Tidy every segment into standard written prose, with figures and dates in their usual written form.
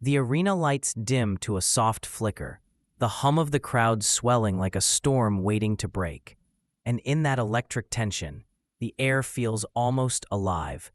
The arena lights dim to a soft flicker, the hum of the crowd swelling like a storm waiting to break. And in that electric tension, the air feels almost alive.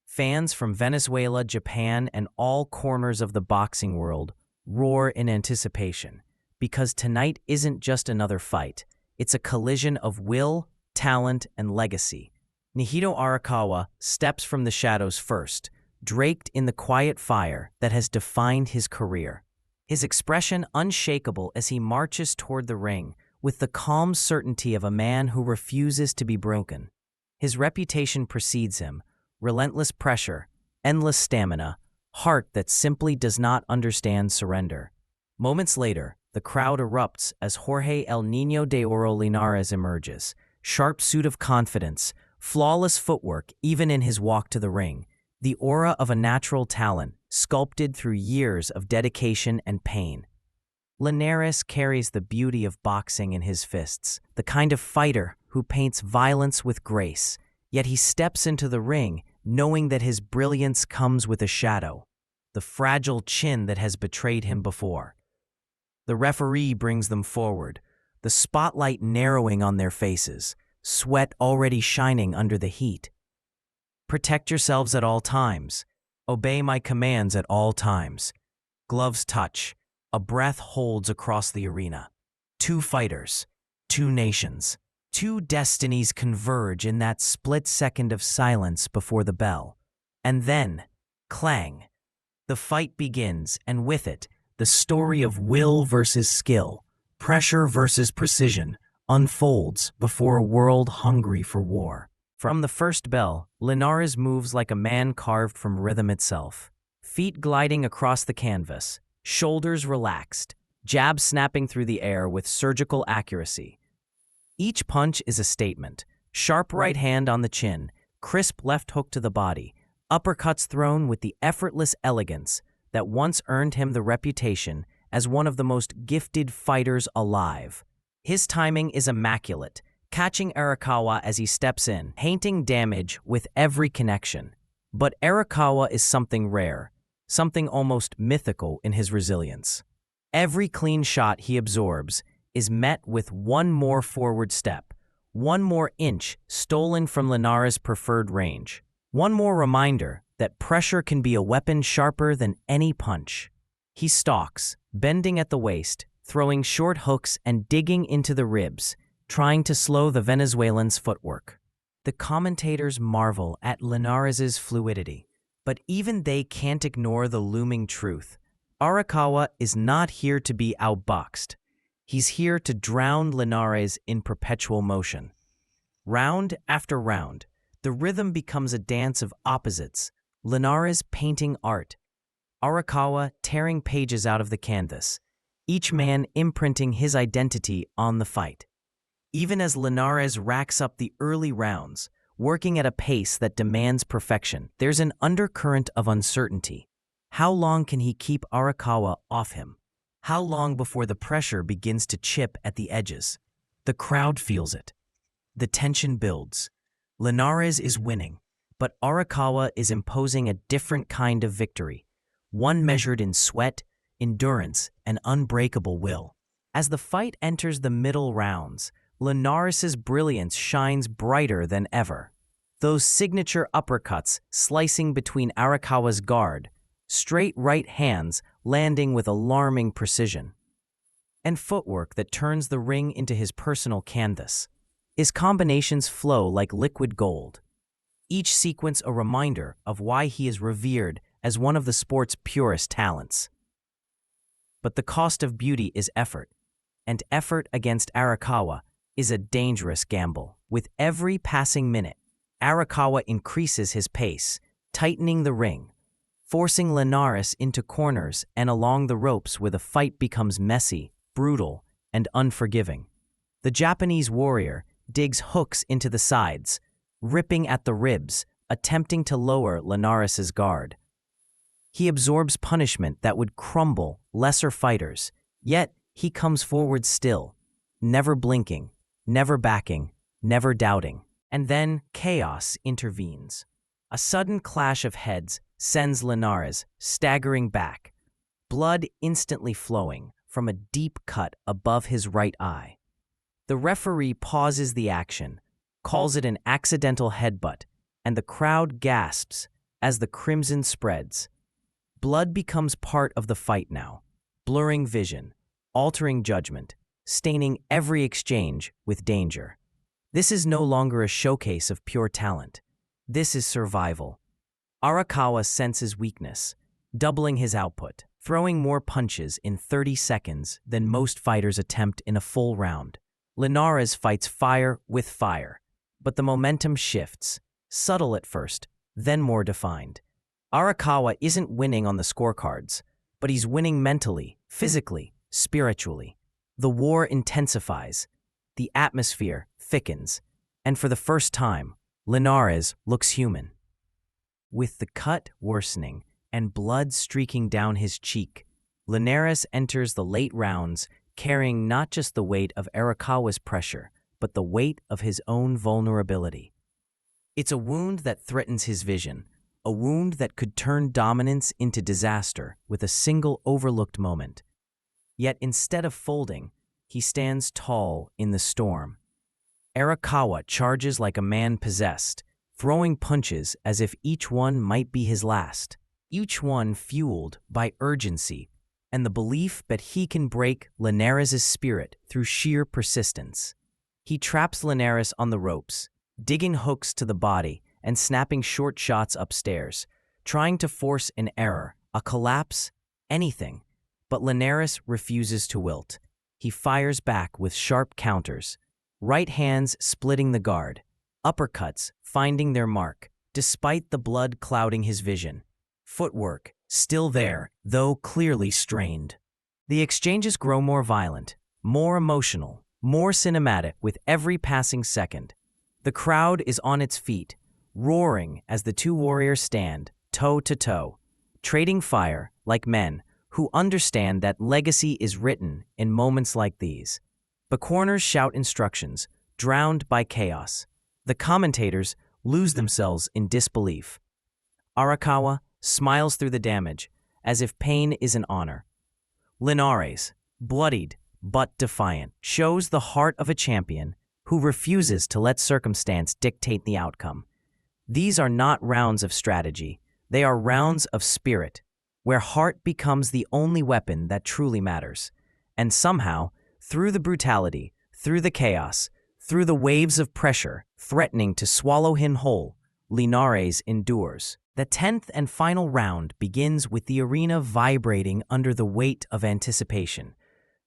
Fans from Venezuela, Japan, and all corners of the boxing world roar in anticipation, because tonight isn't just another fight, it's a collision of will, talent, and legacy. Nihito Arakawa steps from the shadows first, draped in the quiet fire that has defined his career. His expression unshakable as he marches toward the ring, with the calm certainty of a man who refuses to be broken. His reputation precedes him: relentless pressure, endless stamina, heart that simply does not understand surrender. Moments later, the crowd erupts as Jorge El Niño de Oro Linares emerges, sharp suit of confidence, flawless footwork even in his walk to the ring, the aura of a natural talent sculpted through years of dedication and pain. Linares carries the beauty of boxing in his fists, the kind of fighter who paints violence with grace, yet he steps into the ring knowing that his brilliance comes with a shadow, the fragile chin that has betrayed him before. The referee brings them forward, the spotlight narrowing on their faces, sweat already shining under the heat. Protect yourselves at all times. Obey my commands at all times. Gloves touch. A breath holds across the arena. Two fighters, two nations, two destinies converge in that split second of silence before the bell. And then, clang. The fight begins, and with it, the story of will versus skill, pressure versus precision, unfolds before a world hungry for war. From the first bell, Linares moves like a man carved from rhythm itself. Feet gliding across the canvas, shoulders relaxed, jabs snapping through the air with surgical accuracy. Each punch is a statement: sharp right hand on the chin, crisp left hook to the body, uppercuts thrown with the effortless elegance that once earned him the reputation as one of the most gifted fighters alive. His timing is immaculate, catching Arakawa as he steps in, painting damage with every connection. But Arakawa is something rare, something almost mythical in his resilience. Every clean shot he absorbs is met with one more forward step, one more inch stolen from Linares' preferred range, one more reminder that pressure can be a weapon sharper than any punch. He stalks, bending at the waist, throwing short hooks and digging into the ribs, trying to slow the Venezuelan's footwork. The commentators marvel at Linares' fluidity, but even they can't ignore the looming truth. Arakawa is not here to be outboxed. He's here to drown Linares in perpetual motion. Round after round, the rhythm becomes a dance of opposites, Linares painting art, Arakawa tearing pages out of the canvas, each man imprinting his identity on the fight. Even as Linares racks up the early rounds, working at a pace that demands perfection, there's an undercurrent of uncertainty. How long can he keep Arakawa off him? How long before the pressure begins to chip at the edges? The crowd feels it. The tension builds. Linares is winning, but Arakawa is imposing a different kind of victory, one measured in sweat, endurance, and unbreakable will. As the fight enters the middle rounds, Linares' brilliance shines brighter than ever. Those signature uppercuts slicing between Arakawa's guard, straight right hands landing with alarming precision, and footwork that turns the ring into his personal canvas. His combinations flow like liquid gold, each sequence a reminder of why he is revered as one of the sport's purest talents. But the cost of beauty is effort, and effort against Arakawa is a dangerous gamble. With every passing minute, Arakawa increases his pace, tightening the ring, forcing Linares into corners and along the ropes where the fight becomes messy, brutal, and unforgiving. The Japanese warrior digs hooks into the sides, ripping at the ribs, attempting to lower Linares' guard. He absorbs punishment that would crumble lesser fighters, yet he comes forward still, never blinking, never backing, never doubting. And then chaos intervenes. A sudden clash of heads sends Linares staggering back, blood instantly flowing from a deep cut above his right eye. The referee pauses the action, calls it an accidental headbutt, and the crowd gasps as the crimson spreads. Blood becomes part of the fight now, blurring vision, altering judgment, staining every exchange with danger. This is no longer a showcase of pure talent. This is survival. Arakawa senses weakness, doubling his output, throwing more punches in 30 seconds than most fighters attempt in a full round. Linares fights fire with fire, but the momentum shifts, subtle at first, then more defined. Arakawa isn't winning on the scorecards, but he's winning mentally, physically, spiritually. The war intensifies, the atmosphere thickens, and for the first time, Linares looks human. With the cut worsening and blood streaking down his cheek, Linares enters the late rounds carrying not just the weight of Arakawa's pressure, but the weight of his own vulnerability. It's a wound that threatens his vision, a wound that could turn dominance into disaster with a single overlooked moment. Yet instead of folding, he stands tall in the storm. Arakawa charges like a man possessed, throwing punches as if each one might be his last, each one fueled by urgency and the belief that he can break Linares' spirit through sheer persistence. He traps Linares on the ropes, digging hooks to the body and snapping short shots upstairs, trying to force an error, a collapse, anything. But Linares refuses to wilt. He fires back with sharp counters, right hands splitting the guard, uppercuts finding their mark, despite the blood clouding his vision. Footwork still there, though clearly strained. The exchanges grow more violent, more emotional, more cinematic with every passing second. The crowd is on its feet, roaring as the two warriors stand, toe to toe, trading fire like men who understand that legacy is written in moments like these. The corners shout instructions, drowned by chaos. The commentators lose themselves in disbelief. Arakawa smiles through the damage, as if pain is an honor. Linares, bloodied but defiant, shows the heart of a champion who refuses to let circumstance dictate the outcome. These are not rounds of strategy. They are rounds of spirit, where heart becomes the only weapon that truly matters. And somehow, through the brutality, through the chaos, through the waves of pressure threatening to swallow him whole, Linares endures. The 10th and final round begins with the arena vibrating under the weight of anticipation,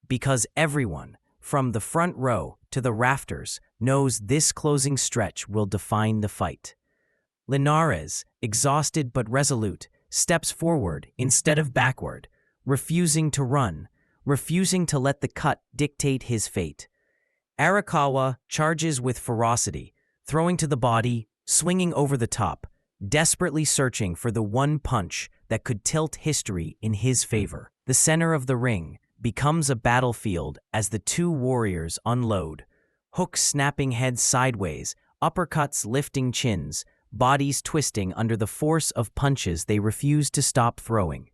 because everyone, from the front row to the rafters, knows this closing stretch will define the fight. Linares, exhausted but resolute, steps forward instead of backward, refusing to run, refusing to let the cut dictate his fate. Arakawa charges with ferocity, throwing to the body, swinging over the top, desperately searching for the one punch that could tilt history in his favor. The center of the ring becomes a battlefield as the two warriors unload, hooks snapping heads sideways, uppercuts lifting chins, bodies twisting under the force of punches they refuse to stop throwing.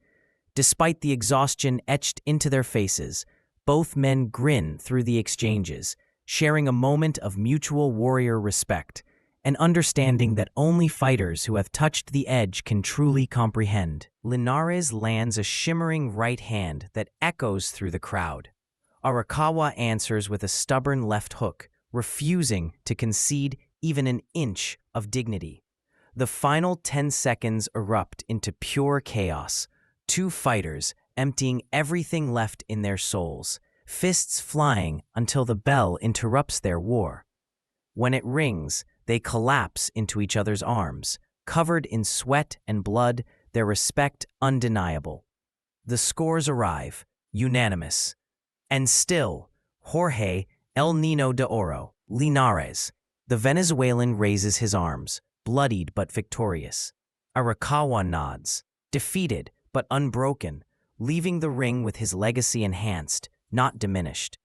Despite the exhaustion etched into their faces, both men grin through the exchanges, sharing a moment of mutual warrior respect, an understanding that only fighters who have touched the edge can truly comprehend. Linares lands a shimmering right hand that echoes through the crowd. Arakawa answers with a stubborn left hook, refusing to concede even an inch of dignity. The final 10 seconds erupt into pure chaos, two fighters emptying everything left in their souls, fists flying until the bell interrupts their war. When it rings, they collapse into each other's arms, covered in sweat and blood, their respect undeniable. The scores arrive, unanimous. And still, Jorge El Nino de Oro, Linares, the Venezuelan, raises his arms, bloodied but victorious. Arakawa nods, defeated but unbroken, leaving the ring with his legacy enhanced, not diminished.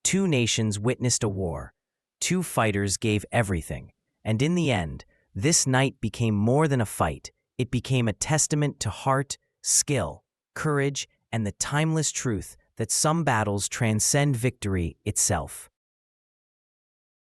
Two nations witnessed a war. Two fighters gave everything. And in the end, this night became more than a fight. It became a testament to heart, skill, courage, and the timeless truth that some battles transcend victory itself.